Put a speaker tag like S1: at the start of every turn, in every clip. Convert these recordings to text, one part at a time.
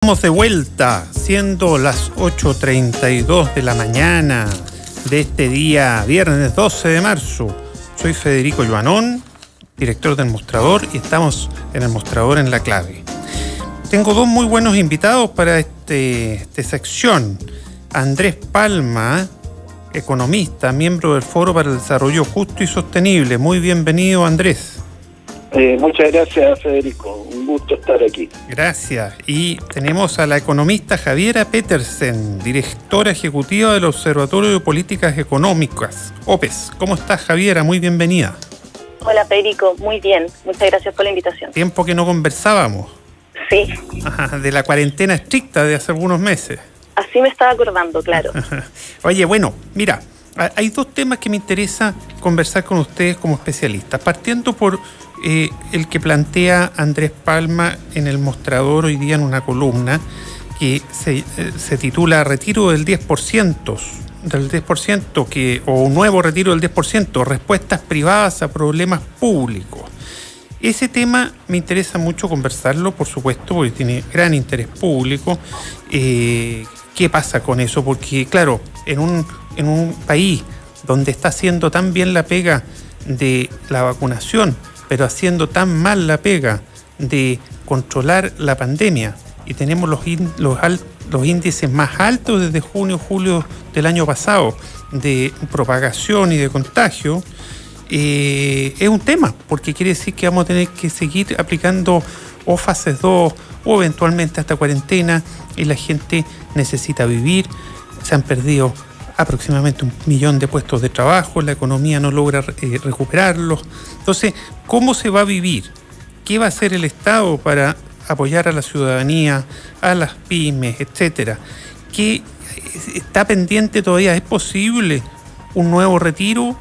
S1: Estamos de vuelta, siendo las 8:32 de la mañana de este día, viernes 12 de marzo. Soy Federico Joanón, director del Mostrador, y estamos en el Mostrador en la Clave. Tengo dos muy buenos invitados para esta sección. Andrés Palma, economista, miembro del Foro para el Desarrollo Justo y Sostenible. Muy bienvenido, Andrés.
S2: Muchas gracias, Federico. Un gusto estar aquí.
S1: Gracias. Y tenemos a la economista Javiera Petersen, directora ejecutiva del Observatorio de Políticas Económicas, OPES. ¿Cómo estás, Javiera? Muy bienvenida.
S3: Hola, Federico. Muy bien. Muchas gracias por la invitación.
S1: Tiempo que no conversábamos.
S3: Sí.
S1: Ajá, de la cuarentena estricta de hace algunos meses.
S3: Así me estaba acordando, claro.
S1: Oye, bueno, mira, hay dos temas que me interesa conversar con ustedes como especialistas. Partiendo por el que plantea Andrés Palma en el Mostrador hoy día en una columna que se titula Retiro del 10%, o un nuevo retiro del 10%, respuestas privadas a problemas públicos. Ese tema me interesa mucho conversarlo, por supuesto, porque tiene gran interés público. ¿Qué pasa con eso? Porque, claro, en un país donde está haciendo tan bien la pega de la vacunación, pero haciendo tan mal la pega de controlar la pandemia, y tenemos los índices más altos desde junio, julio del año pasado de propagación y de contagio, es un tema, porque quiere decir que vamos a tener que seguir aplicando o fases 2 o eventualmente hasta cuarentena, y la gente necesita vivir. Se han perdido aproximadamente 1 millón de puestos de trabajo, la economía no logra recuperarlos. Entonces, ¿cómo se va a vivir? ¿Qué va a hacer el Estado para apoyar a la ciudadanía, a las pymes, etcétera? ¿Qué está pendiente todavía? ¿Es posible un nuevo retiro?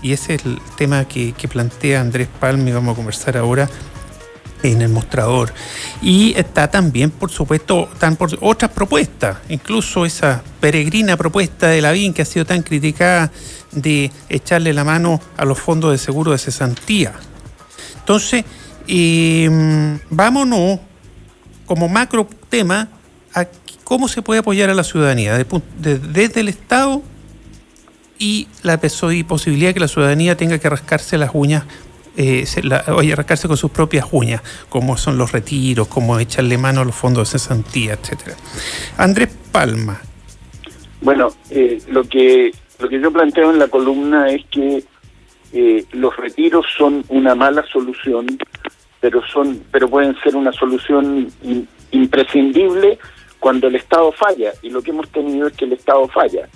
S1: Y ese es el tema que plantea Andrés Palma y vamos a conversar ahora en el Mostrador. Y está también, por supuesto, por otras propuestas, incluso esa peregrina propuesta de Lavín que ha sido tan criticada de echarle la mano a los fondos de seguro de cesantía. Entonces, vámonos como macro tema a cómo se puede apoyar a la ciudadanía desde el Estado y la posibilidad de que la ciudadanía tenga que rascarse las uñas, rascarse con sus propias uñas, como son los retiros, como echarle mano a los fondos de cesantía, etcétera. Andrés Palma.
S2: Bueno, lo que yo planteo en la columna es que los retiros son una mala solución, pero pueden ser una solución imprescindible cuando el Estado falla, y lo que hemos tenido es que el Estado falla.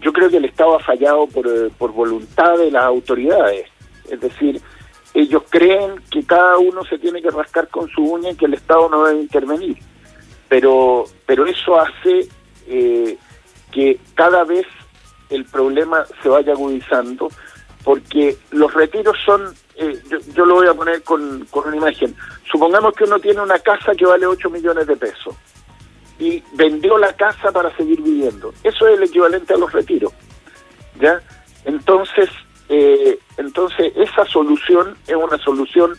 S2: Yo creo que el Estado ha fallado por voluntad de las autoridades, es decir, ellos creen que cada uno se tiene que rascar con su uña y que el Estado no debe intervenir, pero eso hace que cada vez el problema se vaya agudizando, porque los retiros son, yo lo voy a poner con una imagen. Supongamos que uno tiene una casa que vale 8 millones de pesos y vendió la casa para seguir viviendo. Eso es el equivalente a los retiros, ¿ya? Entonces esa solución es una solución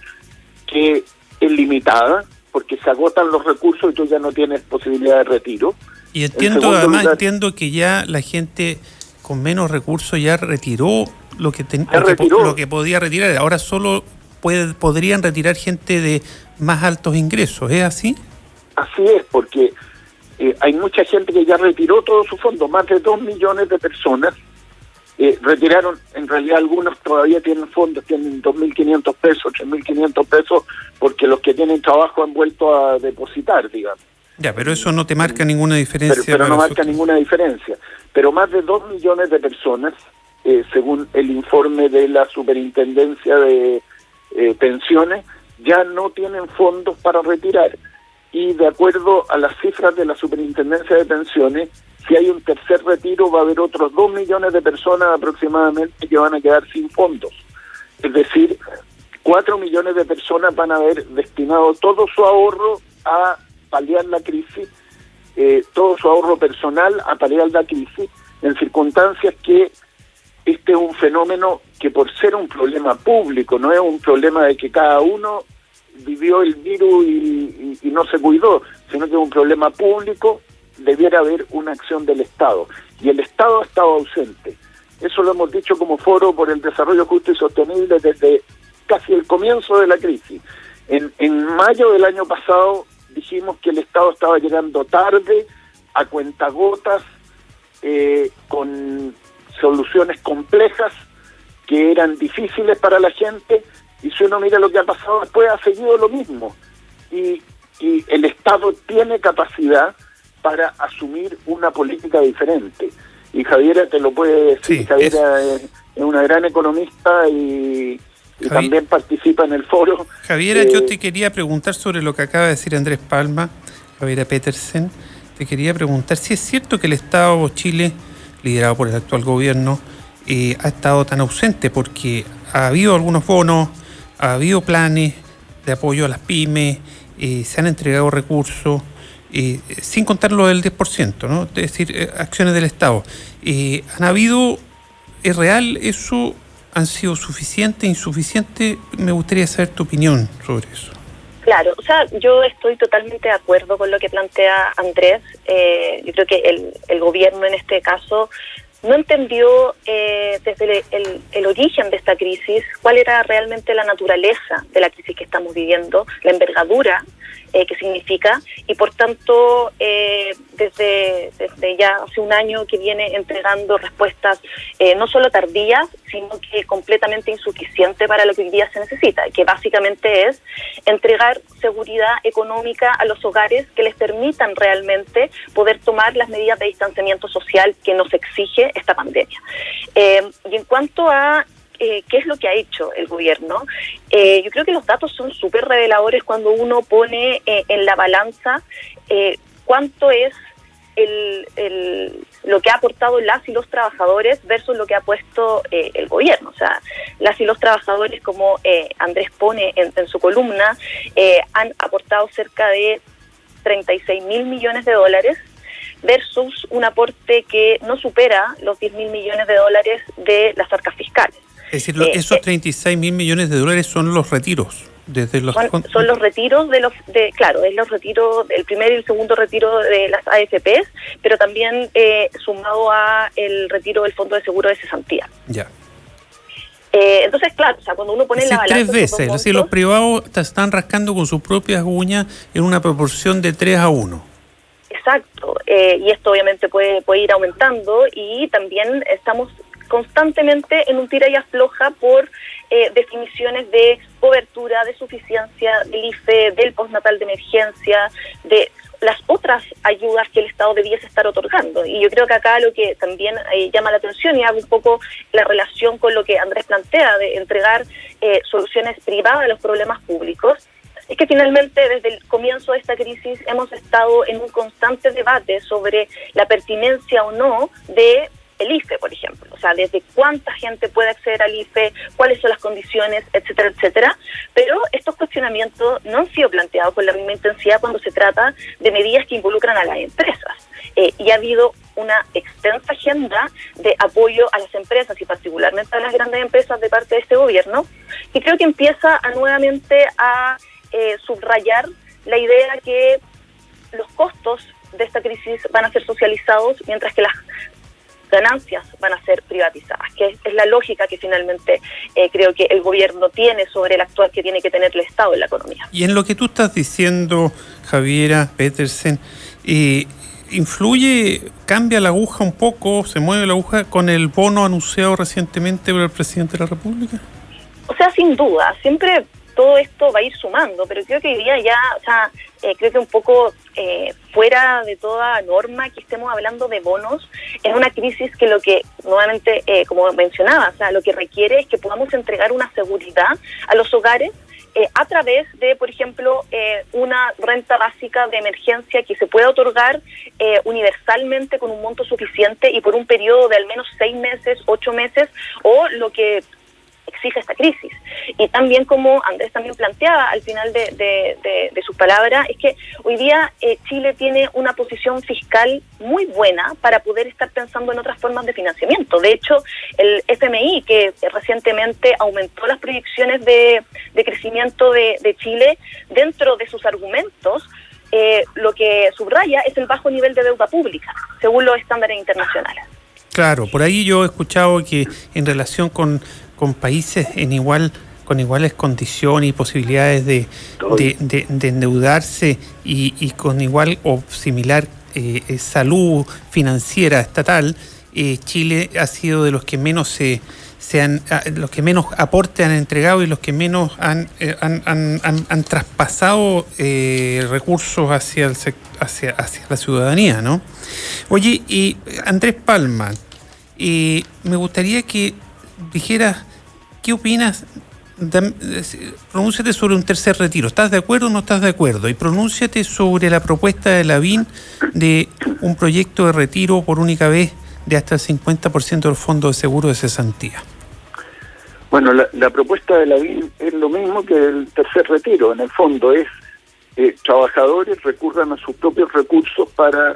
S2: que es limitada, porque se agotan los recursos y tú ya no tienes posibilidad de retiro.
S1: Y entiendo que ya la gente con menos recursos ya retiró lo que podía retirar. Ahora solo podrían retirar gente de más altos ingresos, ¿es así?
S2: Así es, porque hay mucha gente que ya retiró todo su fondo. Más de 2 millones de personas retiraron. En realidad algunos todavía tienen fondos, tienen 2.500 pesos, 3.500 pesos, porque los que tienen trabajo han vuelto a depositar, digamos.
S1: Ya, pero eso no te marca ninguna diferencia.
S2: Pero no marca ninguna diferencia. Pero más de 2 millones de personas, según el informe de la Superintendencia de Pensiones, ya no tienen fondos para retirar. Y de acuerdo a las cifras de la Superintendencia de Pensiones, si hay un tercer retiro va a haber otros 2 millones de personas aproximadamente que van a quedar sin fondos. Es decir, 4 millones de personas van a haber destinado todo su ahorro a paliar la crisis, todo su ahorro personal a paliar la crisis, en circunstancias que este es un fenómeno que, por ser un problema público, no es un problema de que cada uno vivió el virus y no se cuidó, sino que es un problema público. Debiera haber una acción del Estado, y el Estado ha estado ausente. Eso lo hemos dicho como Foro por el Desarrollo Justo y Sostenible desde casi el comienzo de la crisis. En mayo del año pasado dijimos que el Estado estaba llegando tarde, a cuentagotas, con soluciones complejas que eran difíciles para la gente, y si uno mira lo que ha pasado después, ha seguido lo mismo. Y el Estado tiene capacidad para asumir una política diferente. Y Javiera te lo puede decir. Sí, Javiera es una gran economista y también participa en el foro.
S1: Javiera, yo te quería preguntar sobre lo que acaba de decir Andrés Palma, Javiera Petersen. Te quería preguntar si es cierto que el Estado Chile, liderado por el actual gobierno, ha estado tan ausente, porque ha habido algunos bonos, ha habido planes de apoyo a las pymes, se han entregado recursos, sin contar lo del 10%, ¿no? Es decir, acciones del Estado. ¿Han habido, es real eso? ¿Han sido suficientes, insuficientes? Me gustaría saber tu opinión sobre eso.
S3: Claro, o sea, yo estoy totalmente de acuerdo con lo que plantea Andrés. Yo creo que el gobierno en este caso no entendió desde el origen de esta crisis cuál era realmente la naturaleza de la crisis que estamos viviendo, la envergadura que significa, y por tanto desde ya hace un año que viene entregando respuestas no solo tardías, sino que completamente insuficientes para lo que hoy día se necesita, que básicamente es entregar seguridad económica a los hogares que les permitan realmente poder tomar las medidas de distanciamiento social que nos exige esta pandemia. Y en cuanto a qué es lo que ha hecho el gobierno, yo creo que los datos son súper reveladores cuando uno pone en la balanza cuánto es lo que ha aportado las y los trabajadores versus lo que ha puesto el gobierno. O sea, las y los trabajadores, como Andrés pone en su columna, han aportado cerca de 36.000 millones de dólares versus un aporte que no supera los 10.000 millones de dólares de las arcas fiscales.
S1: Es decir, esos 36.000 millones de dólares son los retiros. Desde los
S3: son los retiros claro, es los retiros, el primer y el segundo retiro de las AFPs, pero también sumado a el retiro del Fondo de Seguro de Cesantía.
S1: Ya.
S3: Entonces, claro, o sea, cuando uno pone en la balanza...
S1: 3 veces, es decir, los privados están rascando con sus propias uñas en una proporción de 3-1.
S3: Exacto, y esto obviamente puede ir aumentando, y también estamos constantemente en un tira y afloja por definiciones de cobertura, de suficiencia del IFE, del postnatal de emergencia, de las otras ayudas que el Estado debiese estar otorgando. Y yo creo que acá lo que también llama la atención, y hago un poco la relación con lo que Andrés plantea, de entregar soluciones privadas a los problemas públicos, es que finalmente desde el comienzo de esta crisis hemos estado en un constante debate sobre la pertinencia o no de el IFE, por ejemplo. O sea, desde cuánta gente puede acceder al IFE, cuáles son las condiciones, etcétera, etcétera. Pero estos cuestionamientos no han sido planteados con la misma intensidad cuando se trata de medidas que involucran a las empresas. Y ha habido una extensa agenda de apoyo a las empresas, y particularmente a las grandes empresas, de parte de este gobierno, y creo que empieza nuevamente a subrayar la idea que los costos de esta crisis van a ser socializados, mientras que las ganancias van a ser privatizadas, que es la lógica que finalmente creo que el gobierno tiene sobre el actuar que tiene que tener el Estado en la economía.
S1: Y en lo que tú estás diciendo, Javiera Petersen, cambia la aguja un poco, se mueve la aguja con el bono anunciado recientemente por el presidente de la República?
S3: O sea, sin duda, siempre todo esto va a ir sumando, pero creo que hoy día ya, o sea, creo que un poco fuera de toda norma que estemos hablando de bonos en una crisis que lo que nuevamente, como mencionaba, o sea, lo que requiere es que podamos entregar una seguridad a los hogares a través de, por ejemplo, una renta básica de emergencia que se pueda otorgar universalmente con un monto suficiente y por un periodo de al menos 6 meses, 8 meses, o lo que exige esta crisis. Y también, como Andrés también planteaba al final de sus palabras, es que hoy día Chile tiene una posición fiscal muy buena para poder estar pensando en otras formas de financiamiento. De hecho, el FMI, que recientemente aumentó las proyecciones de crecimiento de Chile, dentro de sus argumentos, lo que subraya es el bajo nivel de deuda pública, según los estándares internacionales.
S1: Claro, por ahí yo he escuchado que en relación con países con iguales condiciones y posibilidades de endeudarse y con igual o similar salud financiera estatal, Chile ha sido de los que menos los que menos aporte han entregado y los que menos han traspasado recursos hacia la ciudadanía, ¿no? Oye, y Andrés Palma, me gustaría que dijeras qué opinas. Pronúnciate sobre un tercer retiro. ¿Estás de acuerdo o no estás de acuerdo? Y pronúnciate sobre la propuesta de Lavín de un proyecto de retiro por única vez de hasta el 50% del fondo de seguro de cesantía.
S2: Bueno, la propuesta de Lavín es lo mismo que el tercer retiro. En el fondo es trabajadores recurran a sus propios recursos para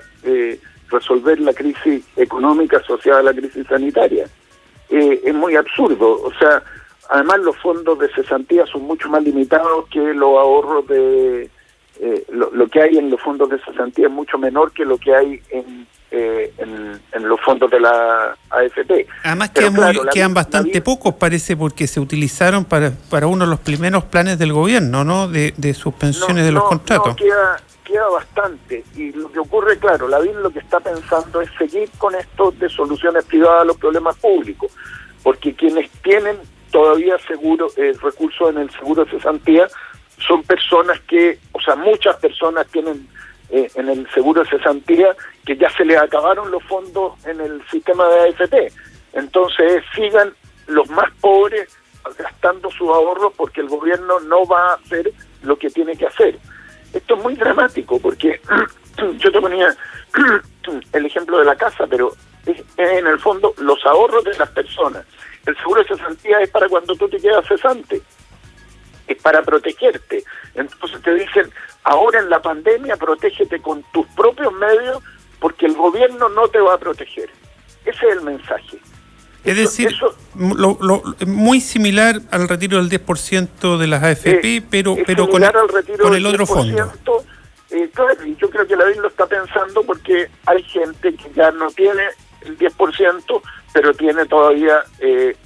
S2: resolver la crisis económica asociada a la crisis sanitaria. Es muy absurdo. O sea, además los fondos de cesantía son mucho más limitados que los ahorros de... lo que hay en los fondos de cesantía es mucho menor que lo que hay en los fondos de la AFP.
S1: Además quedan bastante pocos, parece, porque se utilizaron para uno de los primeros planes del gobierno, ¿no? De suspensiones de los contratos.
S2: Queda bastante. Y lo que ocurre, claro, Lavín lo que está pensando es seguir con esto de soluciones privadas a los problemas públicos, porque quienes tienen todavía recursos en el seguro de cesantía son personas que, o sea, muchas personas tienen en el seguro de cesantía que ya se les acabaron los fondos en el sistema de AFP. Entonces sigan los más pobres gastando sus ahorros porque el gobierno no va a hacer lo que tiene que hacer. Esto es muy dramático porque yo te ponía el ejemplo de la casa, pero es en el fondo los ahorros de las personas. El seguro de cesantía es para cuando tú te quedas cesante, es para protegerte. Entonces te dicen, ahora en la pandemia protégete con tus propios medios porque el gobierno no te va a proteger. Ese es el mensaje.
S1: Es decir, muy similar al retiro del 10% de las AFP, pero con el otro fondo.
S2: Claro, y yo creo que Lavín lo está pensando porque hay gente que ya no tiene el 10%, pero tiene todavía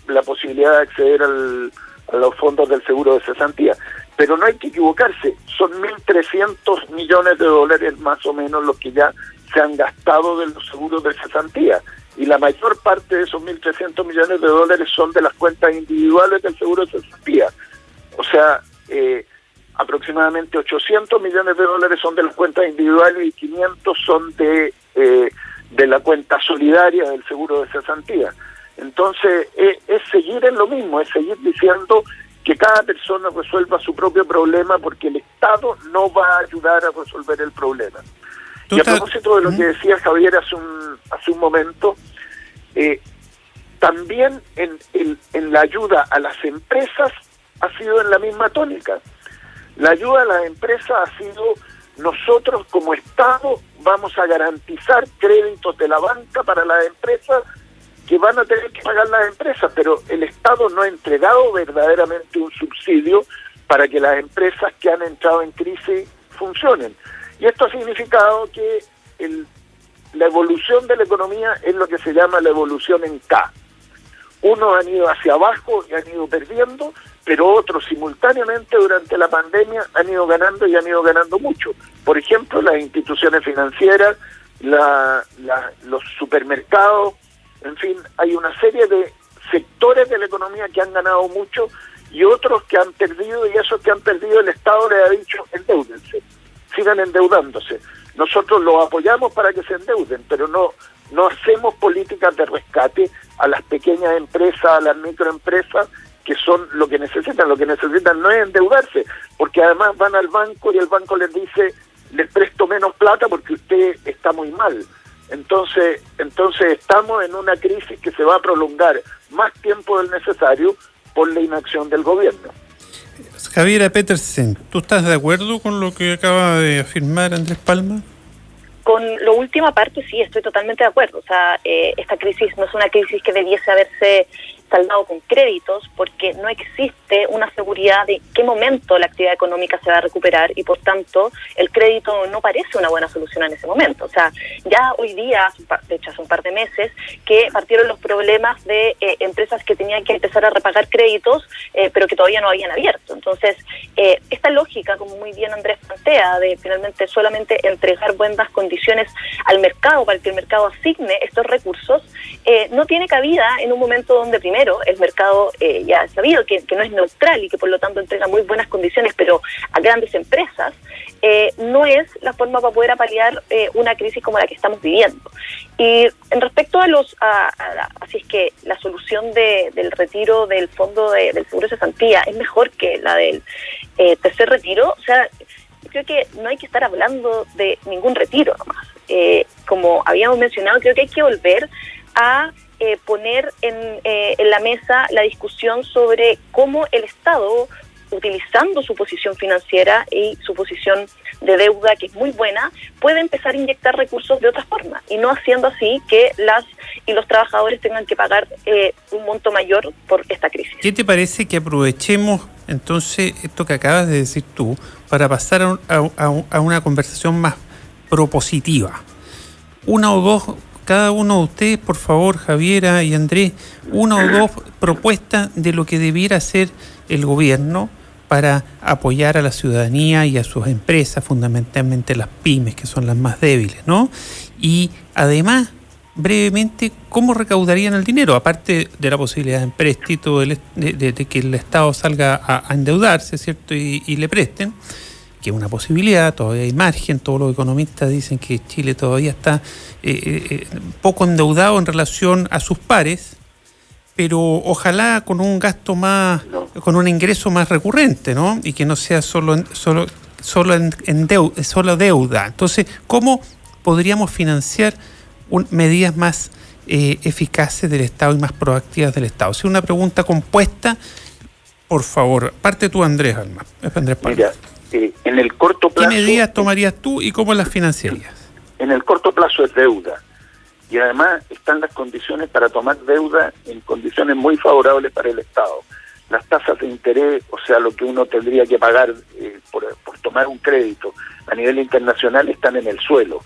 S2: la posibilidad de acceder a los fondos del seguro de cesantía. Pero no hay que equivocarse, son 1.300 millones de dólares más o menos los que ya se han gastado de los seguros de cesantía. Y la mayor parte de esos 1.300 millones de dólares son de las cuentas individuales del seguro de cesantía. O sea, aproximadamente 800 millones de dólares son de las cuentas individuales y 500 son de la cuenta solidaria del seguro de cesantía. Entonces, es seguir en lo mismo, es seguir diciendo que cada persona resuelva su propio problema porque el Estado no va a ayudar a resolver el problema. Y a propósito de lo que decía Javier hace un momento, también en la ayuda a las empresas ha sido en la misma tónica. La ayuda a las empresas ha sido, nosotros como Estado vamos a garantizar créditos de la banca para las empresas que van a tener que pagar las empresas, pero el Estado no ha entregado verdaderamente un subsidio para que las empresas que han entrado en crisis funcionen. Y esto ha significado que la evolución de la economía es lo que se llama la evolución en K. Unos han ido hacia abajo y han ido perdiendo, pero otros simultáneamente durante la pandemia han ido ganando y han ido ganando mucho. Por ejemplo, las instituciones financieras, los supermercados, en fin, hay una serie de sectores de la economía que han ganado mucho y otros que han perdido, y esos que han perdido el Estado les ha dicho, endeúdense, sigan endeudándose. Nosotros los apoyamos para que se endeuden, pero no hacemos políticas de rescate a las pequeñas empresas, a las microempresas, que son lo que necesitan. Lo que necesitan no es endeudarse, porque además van al banco y el banco les dice, les presto menos plata porque usted está muy mal. Entonces estamos en una crisis que se va a prolongar más tiempo del necesario por la inacción del gobierno.
S1: Javiera Petersen, ¿tú estás de acuerdo con lo que acaba de afirmar Andrés Palma?
S3: Con la última parte sí, estoy totalmente de acuerdo. O sea, esta crisis no es una crisis que debiese haberse saldado con créditos, porque no existe una seguridad de qué momento la actividad económica se va a recuperar y, por tanto, el crédito no parece una buena solución en ese momento. O sea, ya hoy día, de hecho hace un par de meses, que partieron los problemas de empresas que tenían que empezar a repagar créditos, pero que todavía no habían abierto. Entonces, esta lógica, como muy bien Andrés plantea, de finalmente solamente entregar buenas condiciones al mercado para que el mercado asigne estos recursos, no tiene cabida en un momento donde primero el mercado ya ha sabido que no es neutral y que por lo tanto entrega muy buenas condiciones, pero a grandes empresas, no es la forma para poder paliar una crisis como la que estamos viviendo. Y en respecto a así es que la solución del retiro del fondo del seguro de cesantía es mejor que la del tercer retiro. O sea, creo que no hay que estar hablando de ningún retiro nomás. Como habíamos mencionado, creo que hay que volver a poner en la mesa la discusión sobre cómo el Estado, utilizando su posición financiera y su posición de deuda, que es muy buena, puede empezar a inyectar recursos de otra forma, y no haciendo así que los trabajadores tengan que pagar un monto mayor por esta crisis.
S1: ¿Qué te parece que aprovechemos entonces esto que acabas de decir tú para pasar a una conversación más propositiva? Una o dos, cada uno de ustedes, por favor, Javiera y Andrés, una o dos propuestas de lo que debiera hacer el gobierno para apoyar a la ciudadanía y a sus empresas, fundamentalmente las pymes, que son las más débiles, ¿no? Y además, brevemente, ¿cómo recaudarían el dinero? Aparte de la posibilidad de empréstito, de que el Estado salga a endeudarse, ¿cierto? Y le presten, que es una posibilidad, todavía hay margen. Todos los economistas dicen que Chile todavía está poco endeudado en relación a sus pares, pero ojalá con un gasto más, con un ingreso más recurrente, ¿no? Y que no sea solo deuda. Entonces, ¿cómo podríamos financiar medidas más eficaces del Estado y más proactivas del Estado? Si una pregunta compuesta, por favor, parte tú, Andrés Palma.
S2: Mira, en el corto plazo...
S1: ¿Qué medidas tomarías tú y cómo las financiarías?
S2: En el corto plazo es deuda. Y además están las condiciones para tomar deuda en condiciones muy favorables para el Estado. Las tasas de interés, o sea, lo que uno tendría que pagar por tomar un crédito a nivel internacional, están en el suelo.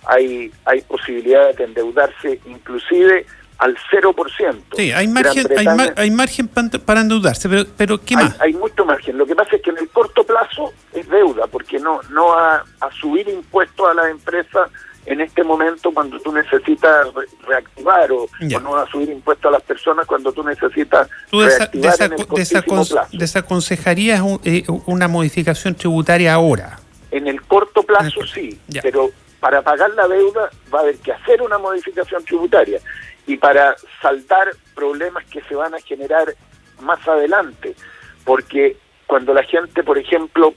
S2: Hay posibilidad de endeudarse inclusive al 0%.
S1: Sí, hay margen para endeudarse, pero ¿qué más?
S2: Hay mucho margen. Lo que pasa es que en el corto plazo es deuda, porque no a subir impuestos a las empresas en este momento cuando tú necesitas reactivar o no vas a subir impuestos a las personas cuando tú necesitas reactivar en el cortísimo plazo.
S1: ¿Desaconsejarías una modificación tributaria ahora?
S2: En el corto plazo sí, pero para pagar la deuda va a haber que hacer una modificación tributaria y para saldar problemas que se van a generar más adelante, porque cuando la gente, por ejemplo,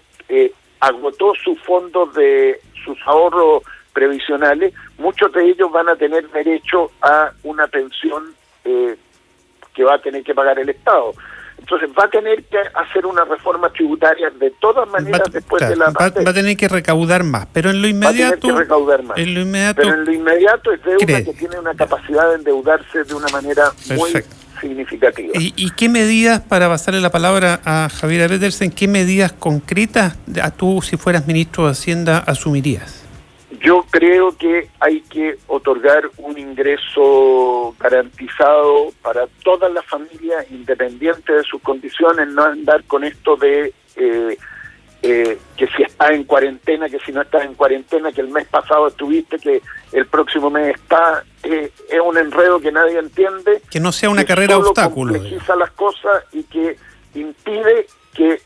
S2: agotó sus fondos de sus ahorros previsionales, muchos de ellos van a tener derecho a una pensión que va a tener que pagar el Estado. Entonces va a tener que hacer una reforma tributaria de todas maneras después de la pandemia. Va
S1: a tener que recaudar más, pero en lo inmediato...
S2: Pero en lo inmediato es deuda que tiene una capacidad de endeudarse de una manera muy significativa.
S1: ¿Y qué medidas, para pasarle la palabra a Javiera Petersen, qué medidas concretas tú, si fueras ministro de Hacienda, asumirías?
S2: Yo creo que hay que otorgar un ingreso garantizado para todas las familias, independiente de sus condiciones, no andar con esto de que si estás en cuarentena, que si no estás en cuarentena, que el mes pasado estuviste, que el próximo mes está, es un enredo que nadie entiende.
S1: Que no sea una carrera de obstáculos.
S2: Complejiza las cosas y que impide que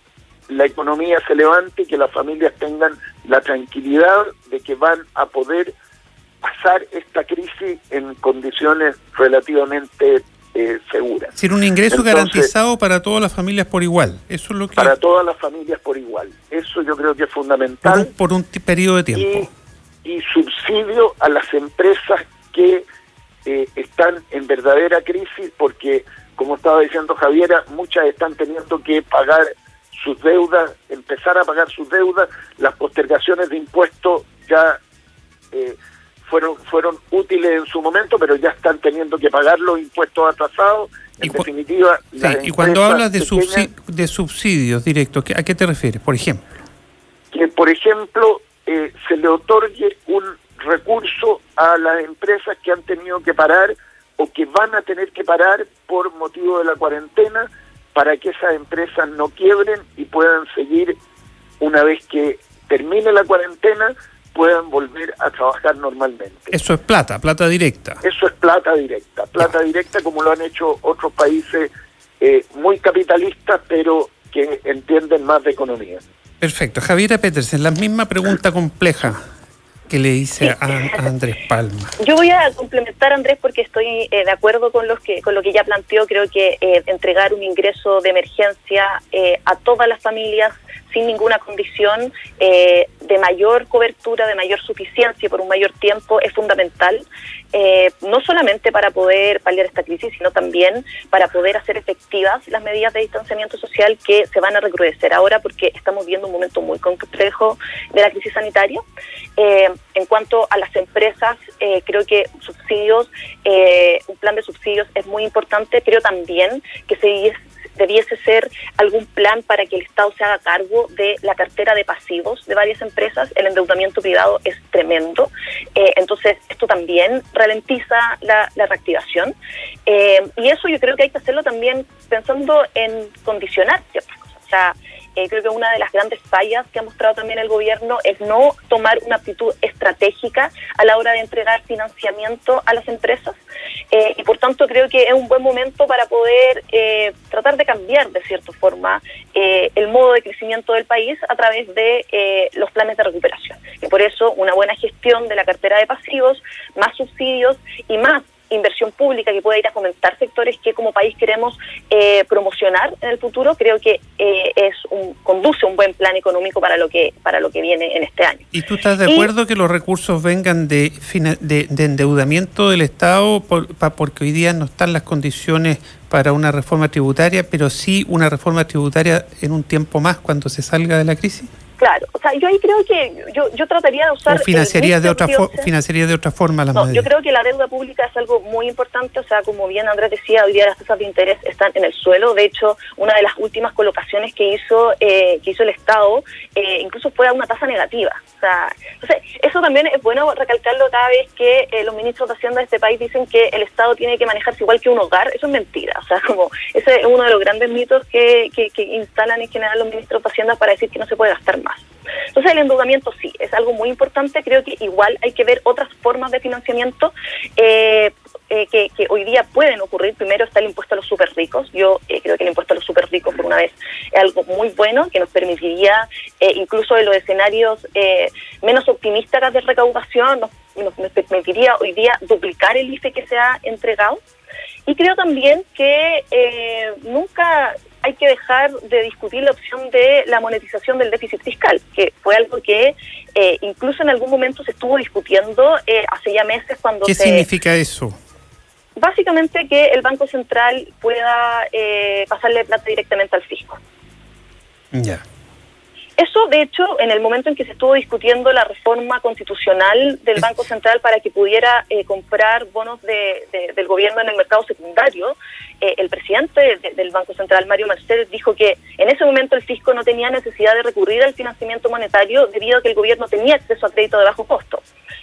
S2: la economía se levante y que las familias tengan la tranquilidad de que van a poder pasar esta crisis en condiciones relativamente seguras.
S1: Es decir, un ingreso garantizado para todas las familias por igual. Eso es lo que...
S2: Para todas las familias por igual. Eso yo creo que es fundamental.
S1: Por un periodo de tiempo.
S2: Y subsidio a las empresas que están en verdadera crisis, porque como estaba diciendo Javiera, muchas están teniendo que pagar sus deudas, empezar a pagar sus deudas. Las postergaciones de impuestos ya fueron útiles en su momento, pero ya están teniendo que pagar los impuestos atrasados. En definitiva,
S1: sí, y cuando hablas de subsidios directos, ¿a qué te refieres, por ejemplo?
S2: Que, por ejemplo, se le otorgue un recurso a las empresas que han tenido que parar o que van a tener que parar por motivo de la cuarentena, para que esas empresas no quiebren y puedan seguir, una vez que termine la cuarentena, puedan volver a trabajar normalmente.
S1: Eso es plata directa.
S2: Eso es plata directa como lo han hecho otros países muy capitalistas, pero que entienden más de economía.
S1: Perfecto. Javiera Petersen, la misma pregunta compleja que le hice a Andrés Palma.
S3: Yo voy a complementar, Andrés, porque estoy de acuerdo con lo que ya planteó. Creo que entregar un ingreso de emergencia a todas las familias sin ninguna condición, de mayor cobertura, de mayor suficiencia por un mayor tiempo, es fundamental, no solamente para poder paliar esta crisis, sino también para poder hacer efectivas las medidas de distanciamiento social que se van a recrudecer ahora, porque estamos viendo un momento muy complejo de la crisis sanitaria. En cuanto a las empresas, creo que subsidios, un plan de subsidios es muy importante. Creo también que debiese ser algún plan para que el Estado se haga cargo de la cartera de pasivos de varias empresas. El endeudamiento privado es tremendo, entonces esto también ralentiza la reactivación, y eso yo creo que hay que hacerlo también pensando en condicionar ciertas cosas. O sea, creo que una de las grandes fallas que ha mostrado también el gobierno es no tomar una actitud estratégica a la hora de entregar financiamiento a las empresas, y por tanto creo que es un buen momento para poder tratar de cambiar de cierta forma el modo de crecimiento del país a través de los planes de recuperación. Y por eso una buena gestión de la cartera de pasivos, más subsidios y más inversión pública que pueda ir a fomentar sectores que como país queremos promocionar en el futuro, creo que conduce un buen plan económico para lo que viene en este año.
S1: ¿Y tú estás de acuerdo que los recursos vengan de endeudamiento del Estado porque hoy día no están las condiciones para una reforma tributaria, pero sí una reforma tributaria en un tiempo más cuando se salga de la crisis?
S3: Claro, o sea, yo ahí creo que yo trataría de usar...
S1: ¿O financiaría de otra forma las medidas?
S3: Yo creo que la deuda pública es algo muy importante. O sea, como bien Andrés decía, hoy día las tasas de interés están en el suelo. De hecho, una de las últimas colocaciones que hizo el Estado incluso fue a una tasa negativa. O sea, entonces, eso también es bueno recalcarlo cada vez que los ministros de Hacienda de este país dicen que el Estado tiene que manejarse igual que un hogar. Eso es mentira. O sea, como ese es uno de los grandes mitos que instalan en general los ministros de Hacienda para decir que no se puede gastar más. Entonces el endeudamiento sí, es algo muy importante. Creo que igual hay que ver otras formas de financiamiento que hoy día pueden ocurrir. Primero está el impuesto a los súper ricos. Yo creo que el impuesto a los súper ricos por una vez es algo muy bueno, que nos permitiría incluso en los escenarios menos optimistas de recaudación, nos permitiría hoy día duplicar el IFE que se ha entregado. Y creo también que nunca hay que dejar de discutir la opción de la monetización del déficit fiscal, que fue algo que incluso en algún momento se estuvo discutiendo hace ya meses cuando
S1: ¿Qué significa eso?
S3: Básicamente que el Banco Central pueda pasarle plata directamente al fisco.
S1: Ya.
S3: Eso, de hecho, en el momento en que se estuvo discutiendo la reforma constitucional del Banco Central para que pudiera comprar bonos del gobierno en el mercado secundario, el presidente del Banco Central, Mario Mercedes, dijo que en ese momento el fisco no tenía necesidad de recurrir al financiamiento monetario debido a que el gobierno tenía acceso a crédito de bajo costo.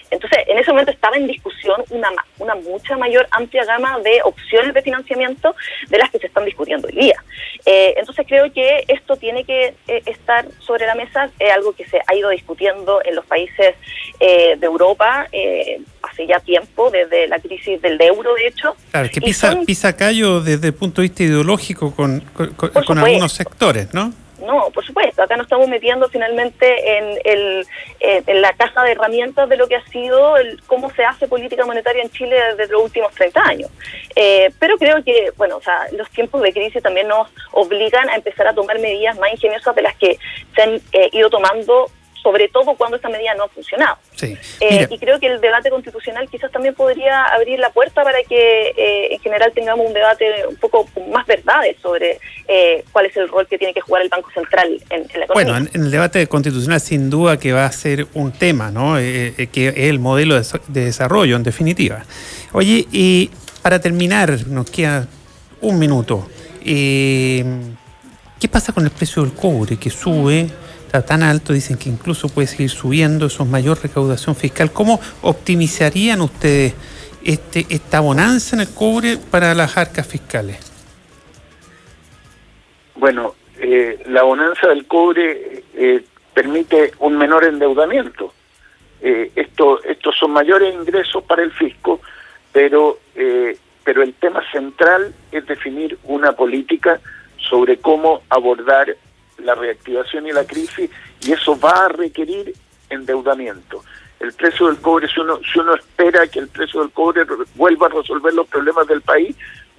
S3: Entonces, en ese momento estaba en discusión una mucha mayor amplia gama de opciones de financiamiento de las que se están discutiendo hoy día. Entonces, creo que esto tiene que estar sobre la mesa, algo que se ha ido discutiendo en los países de Europa hace ya tiempo, desde la crisis del euro, de hecho.
S1: Claro, que pisa callo desde el punto de vista ideológico con algunos sectores, ¿no?
S3: No, por supuesto, acá nos estamos metiendo finalmente en la caja de herramientas de lo que ha sido cómo se hace política monetaria en Chile desde los últimos 30 años. Pero creo que, bueno, o sea, los tiempos de crisis también nos obligan a empezar a tomar medidas más ingeniosas de las que se han ido tomando sobre todo cuando esta medida no ha funcionado.
S1: Sí.
S3: Y creo que el debate constitucional quizás también podría abrir la puerta para que en general tengamos un debate un poco con más verdades sobre cuál es el rol que tiene que jugar el Banco Central en la economía.
S1: Bueno, en el debate constitucional sin duda que va a ser un tema, ¿no? Que es el modelo de desarrollo, en definitiva. Oye, y para terminar, nos queda un minuto. ¿Qué pasa con el precio del cobre que sube? Está tan alto, dicen que incluso puede seguir subiendo, eso es mayor recaudación fiscal. ¿Cómo optimizarían ustedes esta bonanza en el cobre para las arcas fiscales?
S2: Bueno, la bonanza del cobre permite un menor endeudamiento. Estos son mayores ingresos para el fisco, pero el tema central es definir una política sobre cómo abordar la reactivación y la crisis, y eso va a requerir endeudamiento. El precio del cobre, si uno espera que el precio del cobre vuelva a resolver los problemas del país,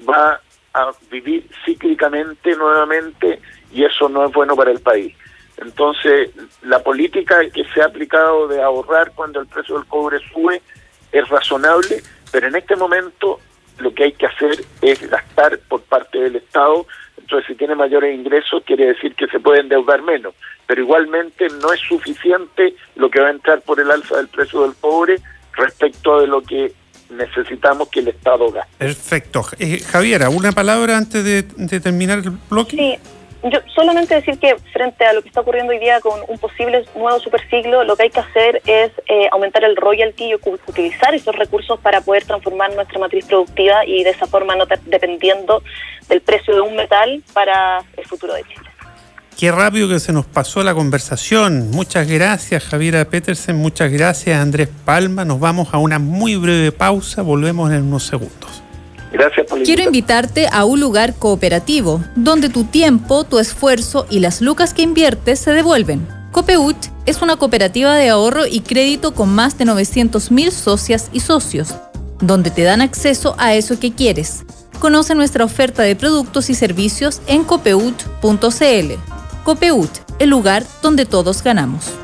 S2: va a vivir cíclicamente nuevamente, y eso no es bueno para el país. Entonces, la política que se ha aplicado de ahorrar cuando el precio del cobre sube es razonable, pero en este momento lo que hay que hacer es gastar por parte del Estado. Entonces, si tiene mayores ingresos, quiere decir que se puede endeudar menos, pero igualmente no es suficiente lo que va a entrar por el alza del precio del cobre respecto de lo que necesitamos que el Estado gaste.
S1: Perfecto. Javiera, ¿una palabra antes de terminar el bloque?
S3: Sí. Yo solamente decir que frente a lo que está ocurriendo hoy día con un posible nuevo superciclo, lo que hay que hacer es aumentar el royalty y utilizar esos recursos para poder transformar nuestra matriz productiva y de esa forma no estar dependiendo del precio de un metal para el futuro de Chile.
S1: Qué rápido que se nos pasó la conversación. Muchas gracias, Javiera Petersen. Muchas gracias, Andrés Palma. Nos vamos a una muy breve pausa. Volvemos en unos segundos.
S2: Gracias por la
S4: Quiero
S2: invitación.
S4: invitarte a un lugar cooperativo, donde tu tiempo, tu esfuerzo y las lucas que inviertes se devuelven. Copeut es una cooperativa de ahorro y crédito con más de 900.000 socias y socios, donde te dan acceso a eso que quieres. Conoce nuestra oferta de productos y servicios en copeut.cl. Copeut, el lugar donde todos ganamos.